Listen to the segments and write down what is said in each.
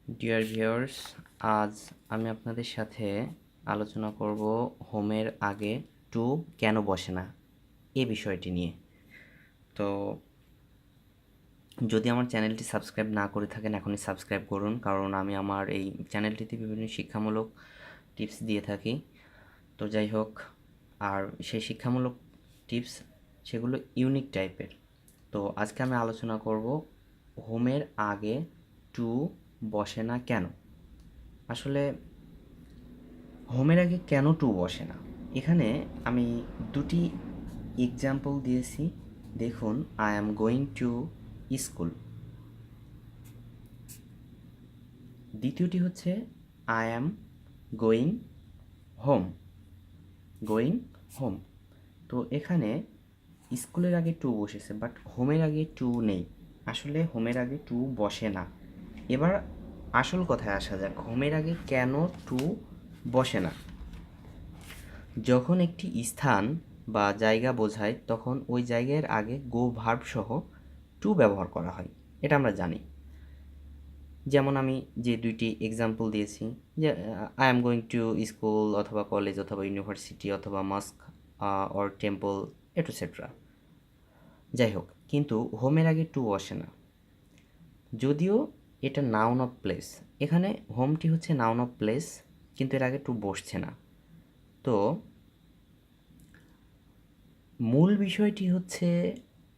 Dear viewers, আজ আমি আপনাদের সাথে আলোচনা করব হোমের আগে টু কেন বসে না এই বিষয়টি নিয়ে। তো যদি আমার চ্যানেলটি সাবস্ক্রাইব না করে থাকেন এখনই সাবস্ক্রাইব করুন, কারণ আমি আমার এই চ্যানেলটিতে বিভিন্ন শিক্ষামূলক টিপস দিয়ে থাকি। তো যাই হোক, আর সেই শিক্ষামূলক টিপস সেগুলো ইউনিক টাইপের। তো আজকে আমি আলোচনা করব হোমের আগে টু বসে না কেন। আসলে হোমের আগে কেন টু বসে না, এখানে আমি দুটি এক্সাম্পল দিয়েছি। দেখুন, I am going to school. দ্বিতীয়টি হচ্ছে I am going home. Going home. তো এখানে স্কুলের আগে টু বসেছে, বাট হোমের আগে টু নেই। আসলে হোমের আগে টু বসে না। এবার আসল কথায় আসা যাক, হোমের আগে কেন টু বসে না। যখন একটি স্থান বা জায়গা বোঝায় তখন ওই জায়গার আগে গো ভার্ব সহ টু ব্যবহার করা হয়, এটা আমরা জানি। যেমন আমি যে দুইটি এক্সাম্পল দিয়েছি, যে I am going to school অথবা কলেজ অথবা ইউনিভার্সিটি অথবা মস্ক অর টেম্পল এটসেট্রা। যাই হোক, কিন্তু হোমের আগে টু বসে না, যদিও এটা নাউন অফ প্লেস। এখানে হোমটি হচ্ছে নাউন অফ প্লেস, কিন্তু এর আগে টু বসছে না। তো মূল বিষয়টি হচ্ছে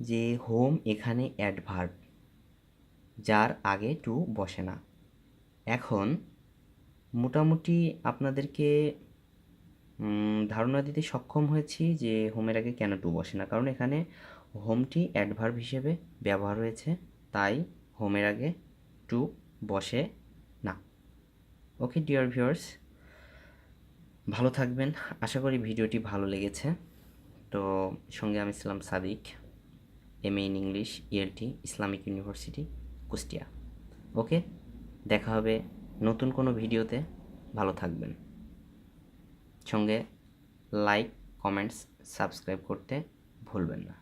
যে হোম এখানে অ্যাডভার্ব, যার আগে টু বসে না। এখন মোটামুটি আপনাদেরকে ধারণা দিতে সক্ষম হয়েছি যে হোমের আগে কেন টু বসে না, কারণ এখানে হোমটি অ্যাডভার্ব হিসেবে ব্যবহার হয়েছে, তাই হোমের আগে টু বসে না। ওকে ডিয়ার ভিউয়ার্স, ভালো থাকবেন। আশা করি ভিডিওটি ভালো লেগেছে। তো সঙ্গে আমি ছিলাম Sadik, MA in English, ELT, Islamic university, Kushtia. Okay, দেখা হবে নতুন কোনো ভিডিওতে। ভালো থাকবেন। সঙ্গে লাইক, কমেন্টস, সাবস্ক্রাইব করতে ভুলবেন না।